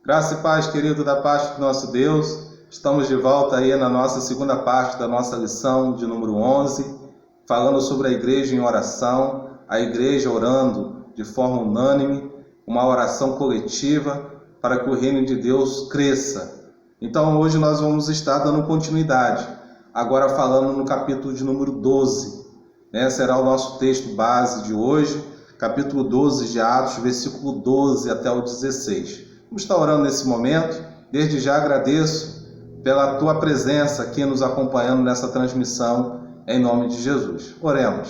Graça e paz, querido, da parte do nosso Deus. Estamos de volta aí na nossa segunda parte da nossa lição de número 11, falando sobre a igreja em oração, a igreja orando de forma unânime, uma oração coletiva para que o reino de Deus cresça. Então hoje nós vamos estar dando continuidade, agora falando no capítulo de número 12, será o nosso texto base de hoje, capítulo 12 de Atos, versículo 12 até o 16. Vamos estar orando nesse momento. Desde já agradeço pela tua presença aqui nos acompanhando nessa transmissão, em nome de Jesus. Oremos.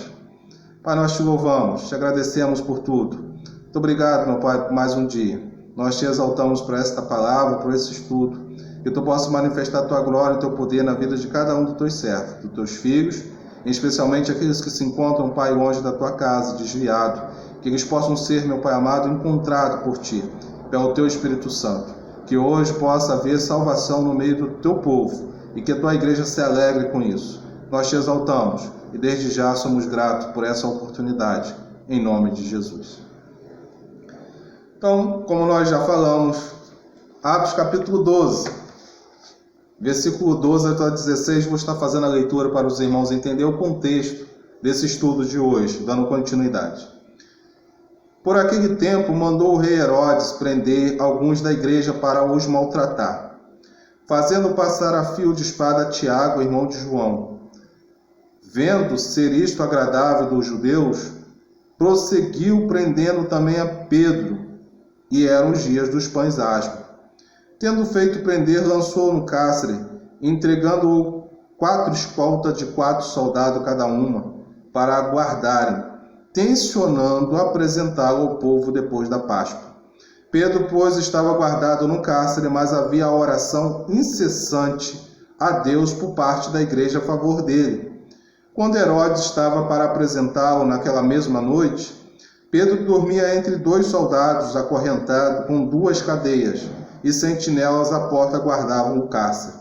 Pai, nós te louvamos, te agradecemos por tudo. Muito obrigado, meu Pai, por mais um dia. Nós te exaltamos por esta palavra, por esse estudo, que tu possas manifestar a tua glória e teu poder na vida de cada um dos teus servos, dos teus filhos, especialmente aqueles que se encontram, Pai, longe da tua casa, desviado, que eles possam ser, meu Pai amado, encontrados por ti, pelo teu Espírito Santo, que hoje possa haver salvação no meio do teu povo e que a tua igreja se alegre com isso. Nós te exaltamos e desde já somos gratos por essa oportunidade, em nome de Jesus. Então, como nós já falamos, Atos capítulo 12, versículo 12 até 16, vou estar fazendo a leitura para os irmãos entender o contexto desse estudo de hoje, dando continuidade. Por aquele tempo, mandou o rei Herodes prender alguns da igreja para os maltratar, fazendo passar a fio de espada Tiago, irmão de João. Vendo ser isto agradável dos judeus, prosseguiu prendendo também a Pedro, e eram os dias dos pães asmos. Tendo feito prender, lançou-o no cárcere, entregando-o 4 escoltas de 4 soldados cada uma, para aguardarem, tencionando apresentá-lo ao povo depois da Páscoa. Pedro, pois, estava guardado no cárcere, mas havia a oração incessante a Deus por parte da igreja a favor dele. Quando Herodes estava para apresentá-lo naquela mesma noite, Pedro dormia entre 2 soldados, acorrentado com 2 cadeias, e sentinelas à porta guardavam o cárcere.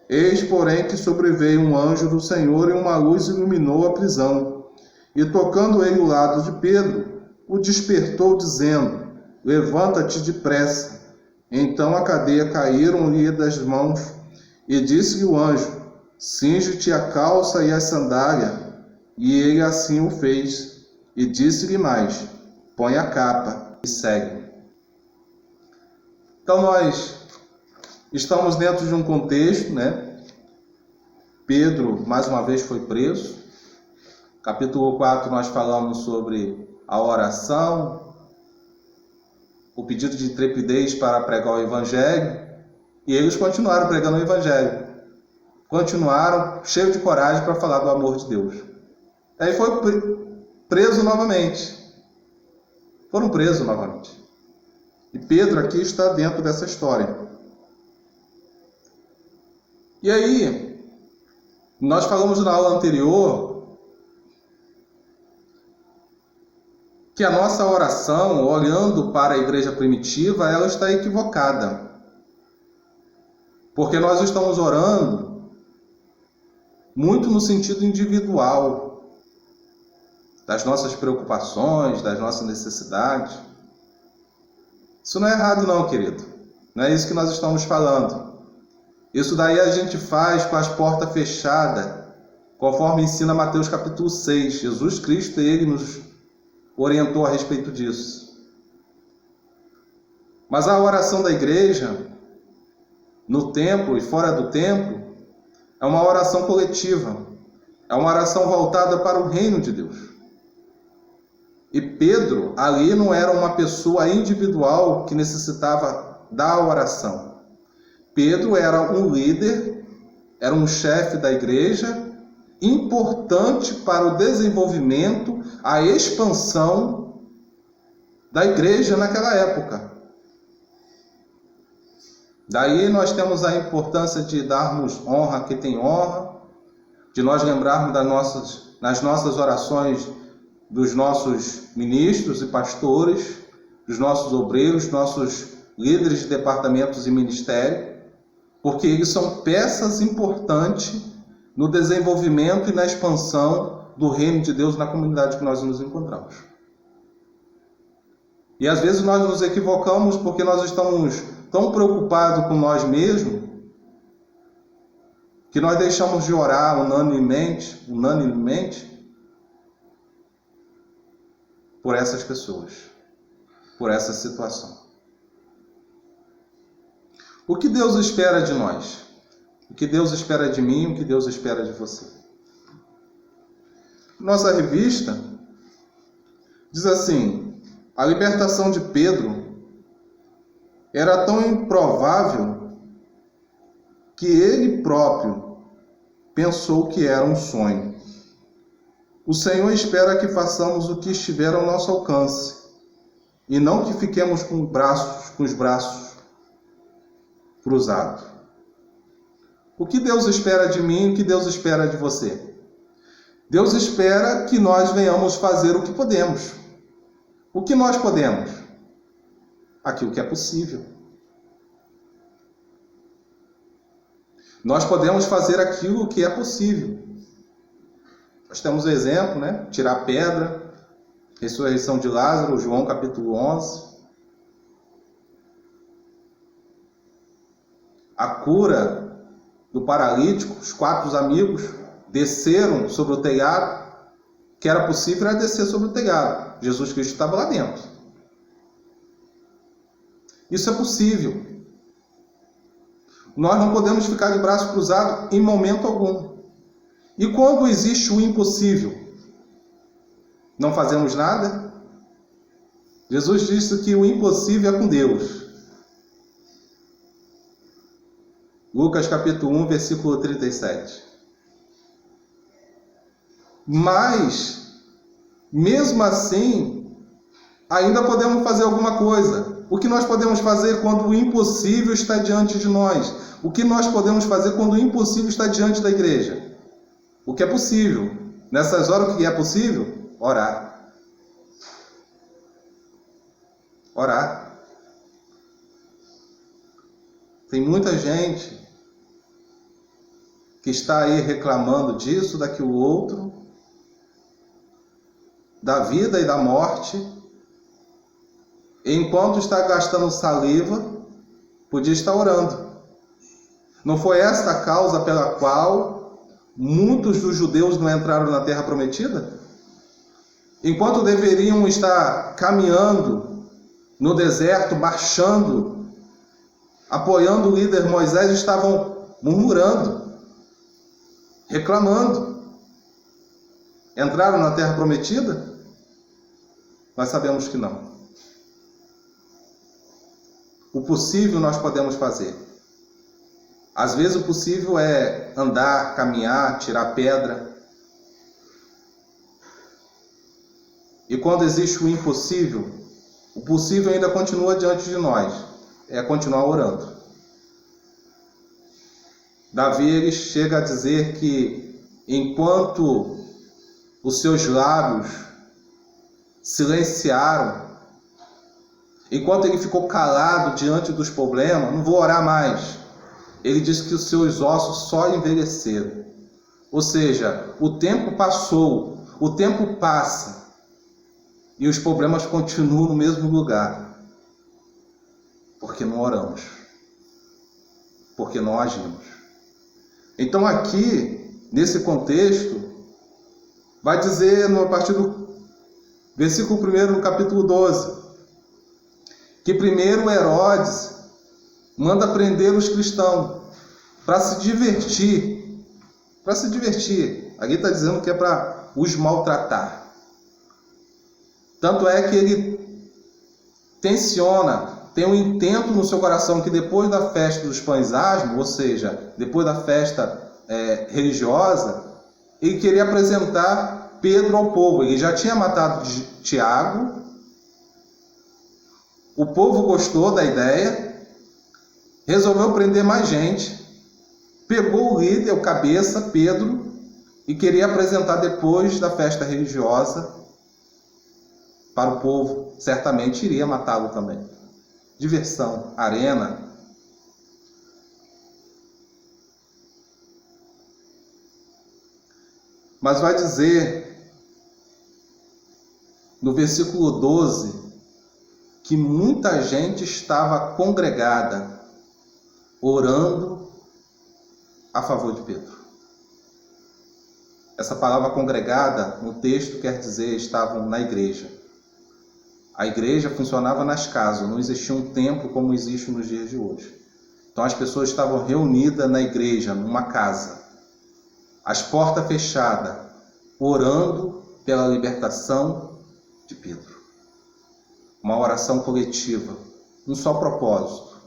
Eis, porém, que sobreveio um anjo do Senhor e uma luz iluminou a prisão. E tocando ele o lado de Pedro, o despertou, dizendo: levanta-te depressa. Então a cadeia caíram-lhe das mãos, e disse-lhe o anjo: cinge-te a calça e a sandália. E ele assim o fez. E disse-lhe mais: põe a capa e segue. Então nós estamos dentro de um contexto, Pedro, mais uma vez, foi preso. Capítulo 4, nós falamos sobre a oração, o pedido de intrepidez para pregar o Evangelho, e eles continuaram pregando o Evangelho. Continuaram cheios de coragem para falar do amor de Deus. Aí foi preso novamente. Foram presos novamente. E Pedro aqui está dentro dessa história. E aí, nós falamos na aula anterior que a nossa oração, olhando para a igreja primitiva, ela está equivocada. Porque nós estamos orando muito no sentido individual, das nossas preocupações, das nossas necessidades. Isso não é errado não, querido. Não é isso que nós estamos falando. Isso daí a gente faz com as portas fechadas, conforme ensina Mateus capítulo 6. Jesus Cristo, ele nos orientou a respeito disso. Mas a oração da igreja, no templo e fora do templo, é uma oração coletiva. É uma oração voltada para o reino de Deus. E Pedro, ali não era uma pessoa individual que necessitava da oração. Pedro era um líder, era um chefe da igreja, importante para o desenvolvimento, a expansão da igreja naquela época. Daí nós temos a importância de darmos honra a quem tem honra, de nós lembrarmos nas nossas orações dos nossos ministros e pastores, dos nossos obreiros, nossos líderes de departamentos e ministério, porque eles são peças importantes no desenvolvimento e na expansão do reino de Deus na comunidade que nós nos encontramos. E às vezes nós nos equivocamos porque nós estamos tão preocupados com nós mesmos, que nós deixamos de orar unanimemente, por essas pessoas, por essa situação. O que Deus espera de nós? O que Deus espera de mim? O que Deus espera de você? Nossa revista diz assim: a libertação de Pedro era tão improvável que ele próprio pensou que era um sonho. O Senhor espera que façamos o que estiver ao nosso alcance e não que fiquemos com os braços cruzados. O que Deus espera de mim e o que Deus espera de você? Deus espera que nós venhamos fazer o que podemos. O que nós podemos? Aquilo que é possível. Nós podemos fazer aquilo que é possível. Nós temos o exemplo, né? Tirar pedra, ressurreição de Lázaro, João capítulo 11. A cura do paralítico, os 4 amigos desceram sobre o telhado, que era possível era descer sobre o telhado. Jesus Cristo estava lá dentro. Isso é possível. Nós não podemos ficar de braço cruzado em momento algum. E quando existe o impossível, não fazemos nada? Jesus disse que o impossível é com Deus. Lucas capítulo 1, versículo 37. Mas, mesmo assim, ainda podemos fazer alguma coisa. O que nós podemos fazer quando o impossível está diante de nós? O que nós podemos fazer quando o impossível está diante da igreja? O que é possível? Nessas horas, o que é possível? Orar. Orar. Tem muita gente que está aí reclamando disso, daquilo outro, da vida e da morte, enquanto está gastando saliva, podia estar orando. Não foi esta a causa pela qual muitos dos judeus não entraram na terra prometida? Enquanto deveriam estar caminhando no deserto, marchando, apoiando o líder Moisés, estavam murmurando, reclamando. Entraram na terra prometida? Nós sabemos que não. O possível nós podemos fazer. Às vezes o possível é andar, caminhar, tirar pedra. E quando existe o impossível, o possível ainda continua diante de nós. É continuar orando. Davi ele chega a dizer que enquanto os seus lábios silenciaram, enquanto ele ficou calado diante dos problemas, não vou orar mais. Ele disse que os seus ossos só envelheceram. Ou seja, o tempo passou, o tempo passa, e os problemas continuam no mesmo lugar. Porque não oramos. Porque não agimos. Então aqui, nesse contexto, vai dizer, a partir do versículo 1 no capítulo 12, que primeiro Herodes manda prender os cristãos para se divertir. Para se divertir. Aqui está dizendo que é para os maltratar. Tanto é que ele tem um intento no seu coração que depois da festa dos pães asmos, ou seja, depois da festa religiosa, ele queria apresentar Pedro ao povo. Ele já tinha matado Tiago. O povo gostou da ideia, resolveu prender mais gente, pegou o líder, o cabeça, Pedro, e queria apresentar depois da festa religiosa para o povo. Certamente iria matá-lo também. Diversão, arena. Mas vai dizer no versículo 12 que muita gente estava congregada, orando a favor de Pedro. Essa palavra congregada, no texto, quer dizer, estavam na igreja. A igreja funcionava nas casas, não existia um templo como existe nos dias de hoje. Então as pessoas estavam reunidas na igreja, numa casa, as portas fechadas, orando pela libertação de Pedro. Uma oração coletiva, um só propósito.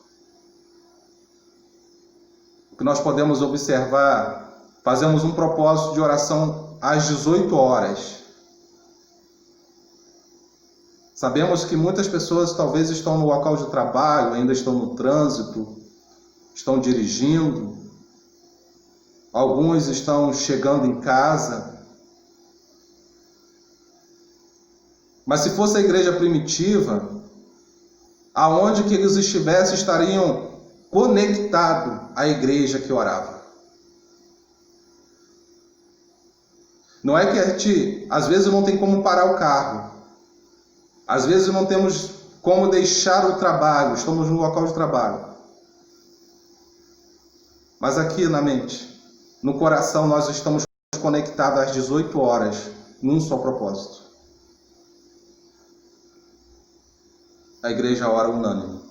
O que nós podemos observar, fazemos um propósito de oração às 18 horas. Sabemos que muitas pessoas talvez estão no local de trabalho, ainda estão no trânsito, estão dirigindo, alguns estão chegando em casa. Mas se fosse a igreja primitiva, aonde que eles estivessem, estariam conectados à igreja que orava. Não é que a gente, às vezes, não tem como parar o carro. Às vezes não temos como deixar o trabalho, estamos no local de trabalho. Mas aqui na mente, no coração, nós estamos conectados às 18 horas, num só propósito. A igreja ora unânime.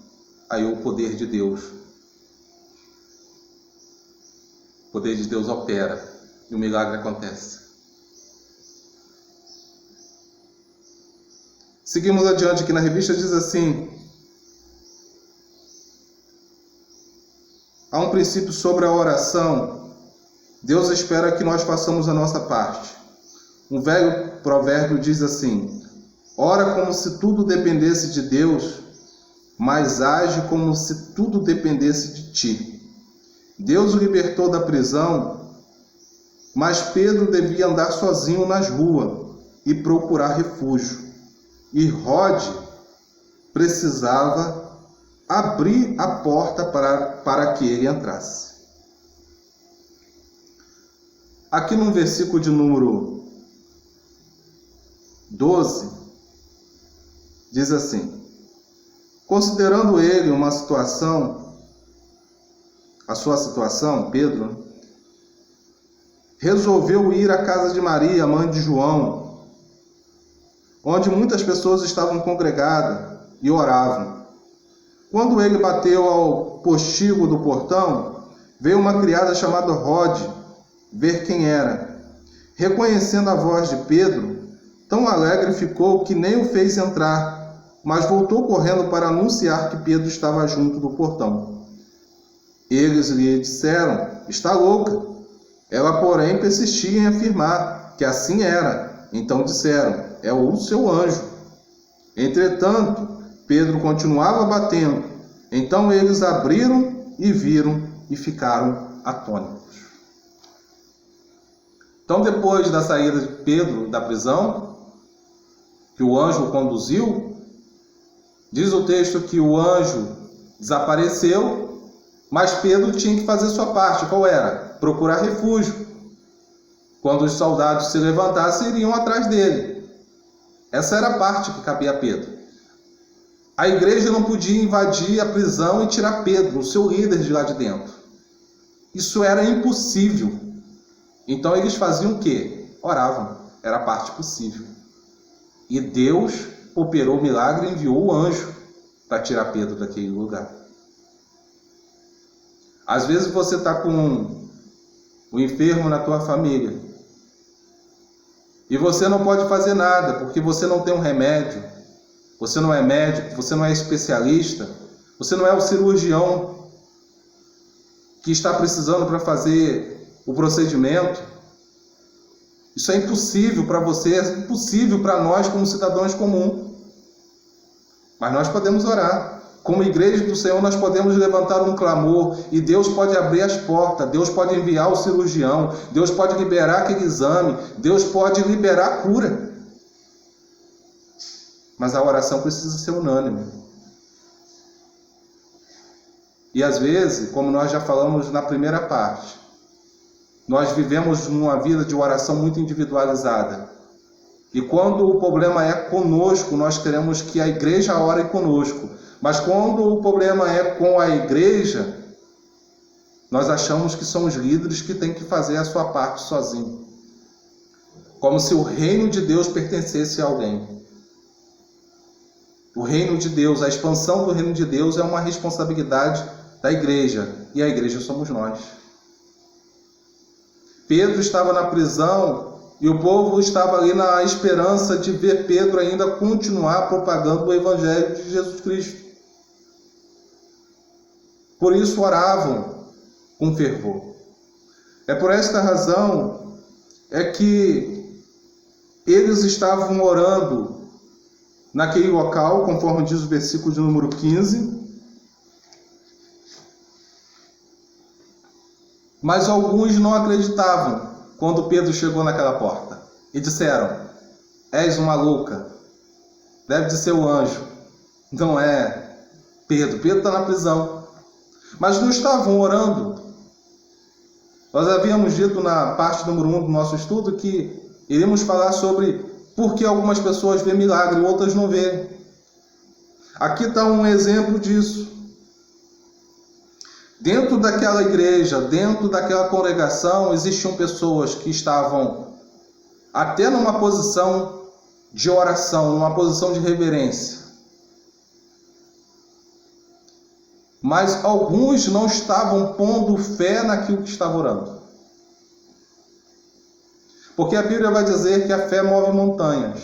Aí o poder de Deus. O poder de Deus opera e o milagre acontece. Seguimos adiante, que na revista diz assim: há um princípio sobre a oração. Deus espera que nós façamos a nossa parte. Um velho provérbio diz assim: ora como se tudo dependesse de Deus, mas age como se tudo dependesse de ti. Deus o libertou da prisão, mas Pedro devia andar sozinho nas ruas e procurar refúgio. E Rode precisava abrir a porta para que ele entrasse. Aqui no versículo de número 12, diz assim: considerando ele a sua situação, Pedro resolveu ir à casa de Maria, mãe de João, onde muitas pessoas estavam congregadas e oravam. Quando ele bateu ao postigo do portão, veio uma criada chamada Rode ver quem era. Reconhecendo a voz de Pedro, tão alegre ficou que nem o fez entrar, mas voltou correndo para anunciar que Pedro estava junto do portão. Eles lhe disseram: está louca. Ela, porém, persistia em afirmar que assim era. Então disseram: é o seu anjo. Entretanto, Pedro continuava batendo. Então eles abriram e viram e ficaram atônitos. Então, depois da saída de Pedro da prisão, que o anjo o conduziu, diz o texto que o anjo desapareceu, mas Pedro tinha que fazer sua parte. Qual era? Procurar refúgio. Quando os soldados se levantassem, iriam atrás dele. Essa era a parte que cabia a Pedro. A igreja não podia invadir a prisão e tirar Pedro, o seu líder, de lá de dentro. Isso era impossível. Então eles faziam o quê? Oravam. Era a parte possível. E Deus operou o milagre e enviou o anjo para tirar Pedro daquele lugar. Às vezes você está com o enfermo na tua família e você não pode fazer nada, porque você não tem um remédio, você não é médico, você não é especialista, você não é o cirurgião que está precisando para fazer o procedimento. Isso é impossível para você, é impossível para nós como cidadãos comuns. Mas nós podemos orar. Como igreja do Senhor, nós podemos levantar um clamor e Deus pode abrir as portas, Deus pode enviar o cirurgião, Deus pode liberar aquele exame, Deus pode liberar a cura. Mas a oração precisa ser unânime. E às vezes, como nós já falamos na primeira parte, nós vivemos uma vida de oração muito individualizada. E quando o problema é conosco, nós queremos que a igreja ore conosco. Mas quando o problema é com a igreja, nós achamos que são os líderes que têm que fazer a sua parte sozinho. Como se o reino de Deus pertencesse a alguém. O reino de Deus, a expansão do reino de Deus é uma responsabilidade da igreja. E a igreja somos nós. Pedro estava na prisão e o povo estava ali na esperança de ver Pedro ainda continuar propagando o evangelho de Jesus Cristo. Por isso oravam com fervor. É por esta razão que eles estavam orando naquele local, conforme diz o versículo de número 15. Mas alguns não acreditavam quando Pedro chegou naquela porta. E disseram: és uma louca, deve de ser o anjo. Não é Pedro, Pedro está na prisão. Mas não estavam orando. Nós havíamos dito na parte número 1 do nosso estudo que iríamos falar sobre por que algumas pessoas vêem milagre e outras não vêem. Aqui está um exemplo disso. Dentro daquela igreja, dentro daquela congregação, existiam pessoas que estavam até numa posição de oração, numa posição de reverência. Mas alguns não estavam pondo fé naquilo que estavam orando. Porque a Bíblia vai dizer que a fé move montanhas.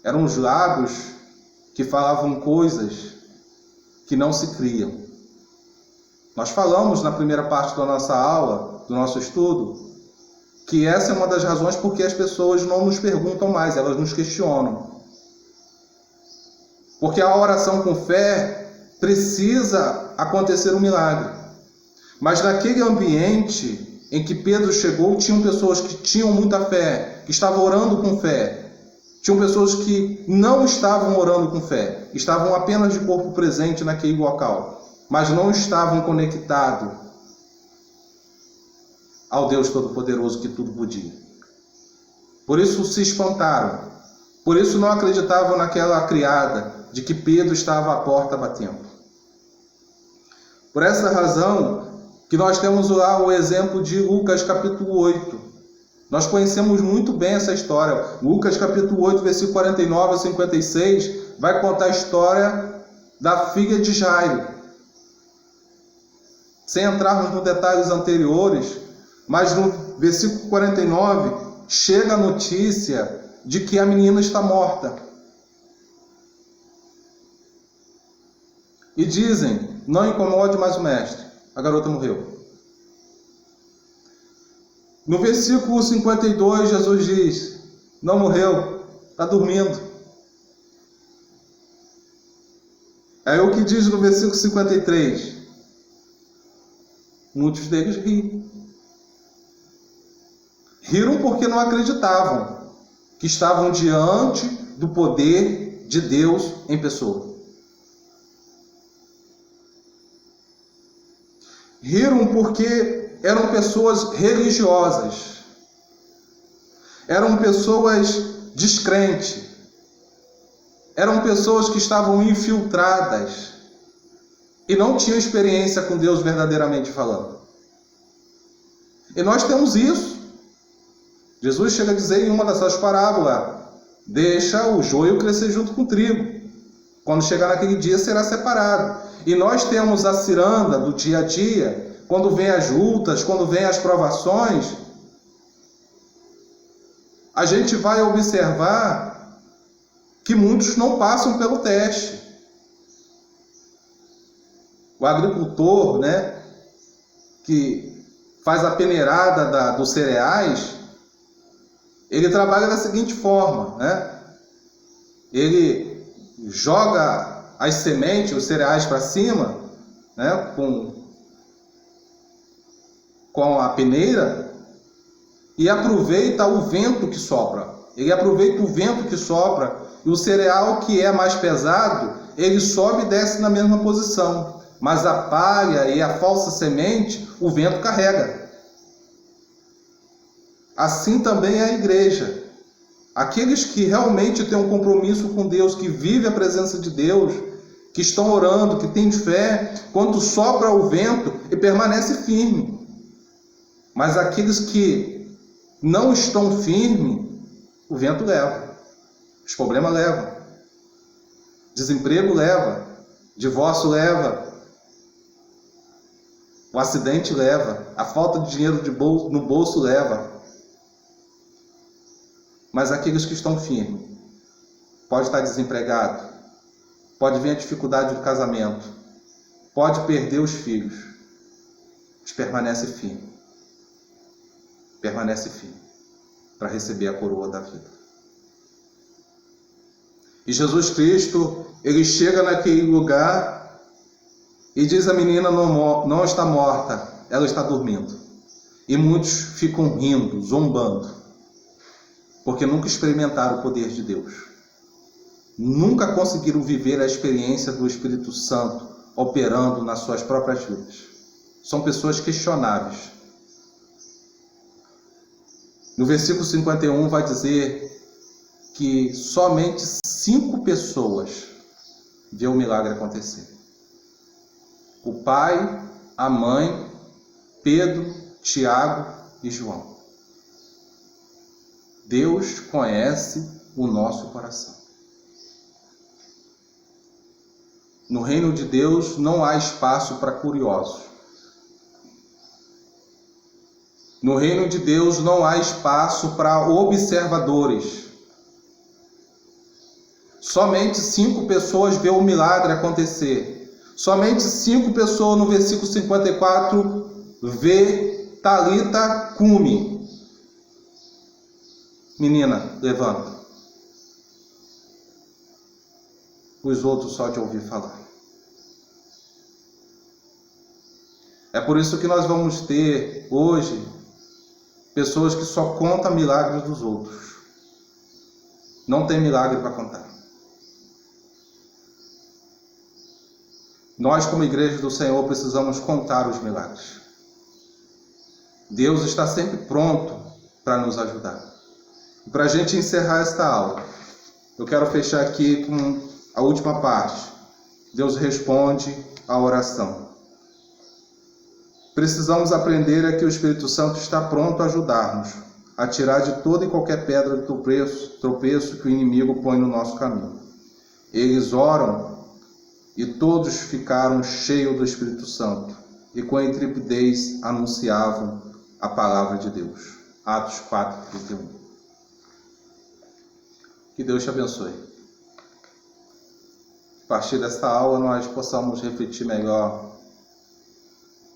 Eram os lábios que falavam coisas que não se criam. Nós falamos na primeira parte da nossa aula, do nosso estudo, que essa é uma das razões porque as pessoas não nos perguntam mais, elas nos questionam. Porque a oração com fé precisa acontecer um milagre. Mas naquele ambiente em que Pedro chegou, tinham pessoas que tinham muita fé, que estavam orando com fé. Tinham pessoas que não estavam orando com fé, estavam apenas de corpo presente naquele local, mas não estavam conectados ao Deus Todo-Poderoso que tudo podia. Por isso se espantaram, por isso não acreditavam naquela criada de que Pedro estava à porta batendo. Por essa razão que nós temos lá o exemplo de Lucas capítulo 8. Nós conhecemos muito bem essa história. Lucas capítulo 8, versículo 49 a 56, vai contar a história da filha de Jairo. Sem entrarmos nos detalhes anteriores, mas no versículo 49, chega a notícia de que a menina está morta. E dizem: não incomode mais o mestre, a garota morreu. No versículo 52, Jesus diz: não morreu, está dormindo. Aí o que diz no versículo 53? Muitos deles riram. Riram porque não acreditavam que estavam diante do poder de Deus em pessoa. Riram porque eram pessoas religiosas, eram pessoas descrentes, eram pessoas que estavam infiltradas e não tinham experiência com Deus verdadeiramente falando. E nós temos isso. Jesus chega a dizer em uma dessas parábolas: deixa o joio crescer junto com o trigo. Quando chegar naquele dia será separado. E nós temos a ciranda do dia a dia. Quando vem as lutas, quando vem as provações, a gente vai observar que muitos não passam pelo teste. O agricultor, que faz a peneirada dos cereais, ele trabalha da seguinte forma, Ele joga as sementes, os cereais para cima, com a peneira, e aproveita o vento que sopra. Ele aproveita o vento que sopra, e o cereal que é mais pesado, ele sobe e desce na mesma posição. Mas a palha e a falsa semente, o vento carrega. Assim também é a igreja. Aqueles que realmente têm um compromisso com Deus, que vivem a presença de Deus, que estão orando, que têm fé, quando sopra o vento, e permanece firme. Mas aqueles que não estão firmes, o vento leva, os problemas levam, desemprego leva, divórcio leva, o acidente leva, a falta de dinheiro no bolso leva. Mas aqueles que estão firmes, pode estar desempregado, pode vir a dificuldade do casamento, pode perder os filhos, mas permanece firme. Permanece firme para receber a coroa da vida. E Jesus Cristo, ele chega naquele lugar e diz: a menina não está morta, ela está dormindo. E muitos ficam rindo, zombando, porque nunca experimentaram o poder de Deus. Nunca conseguiram viver a experiência do Espírito Santo operando nas suas próprias vidas. São pessoas questionáveis. No versículo 51 vai dizer que somente 5 pessoas vê o milagre acontecer. O pai, a mãe, Pedro, Tiago e João. Deus conhece o nosso coração. No reino de Deus não há espaço para curiosos. No reino de Deus não há espaço para observadores. Somente 5 pessoas vê o milagre acontecer. Somente 5 pessoas no versículo 54 vê Talita cumi. Menina, levanta. Os outros só de ouvir falar. É por isso que nós vamos ter hoje pessoas que só contam milagres dos outros. Não tem milagre para contar. Nós, como igreja do Senhor, precisamos contar os milagres. Deus está sempre pronto para nos ajudar. E para a gente encerrar esta aula, eu quero fechar aqui com a última parte. Deus responde à oração. Precisamos aprender que o Espírito Santo está pronto a ajudar-nos a tirar de toda e qualquer pedra de tropeço que o inimigo põe no nosso caminho. Eles oram e todos ficaram cheios do Espírito Santo e com intrepidez anunciavam a palavra de Deus. Atos 4:31. Que Deus te abençoe. A partir desta aula nós possamos refletir melhor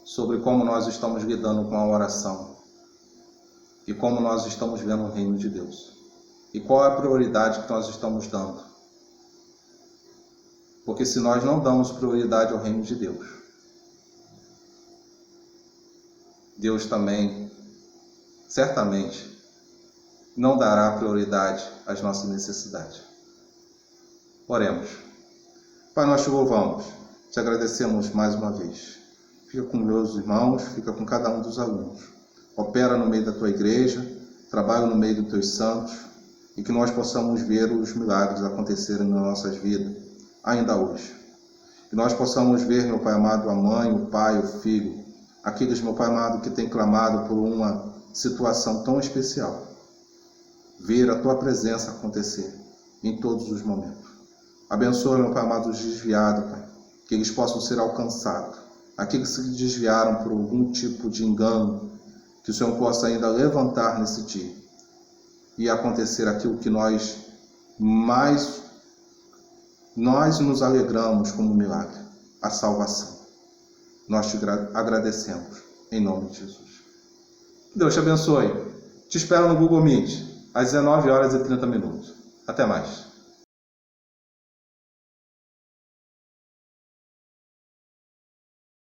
sobre como nós estamos lidando com a oração e como nós estamos vendo o reino de Deus e qual é a prioridade que nós estamos dando. Porque se nós não damos prioridade ao reino de Deus, Deus também, certamente, não dará prioridade às nossas necessidades. Oremos. Pai, nós te louvamos, te agradecemos mais uma vez. Fica com meus irmãos, fica com cada um dos alunos. Opera no meio da tua igreja, trabalha no meio dos teus santos, e que nós possamos ver os milagres acontecerem nas nossas vidas, ainda hoje. Que nós possamos ver, meu Pai amado, a mãe, o pai, o filho, aqueles, meu Pai amado, que têm clamado por uma situação tão especial. Ver a tua presença acontecer em todos os momentos. Abençoa, meu Pai amado, os desviados, Pai, que eles possam ser alcançados. Aqueles que se desviaram por algum tipo de engano, que o Senhor possa ainda levantar nesse dia e acontecer aquilo que nós nos alegramos como milagre, a salvação. Nós te agradecemos, em nome de Jesus. Que Deus te abençoe. Te espero no Google Meet, às 19h30. Até mais.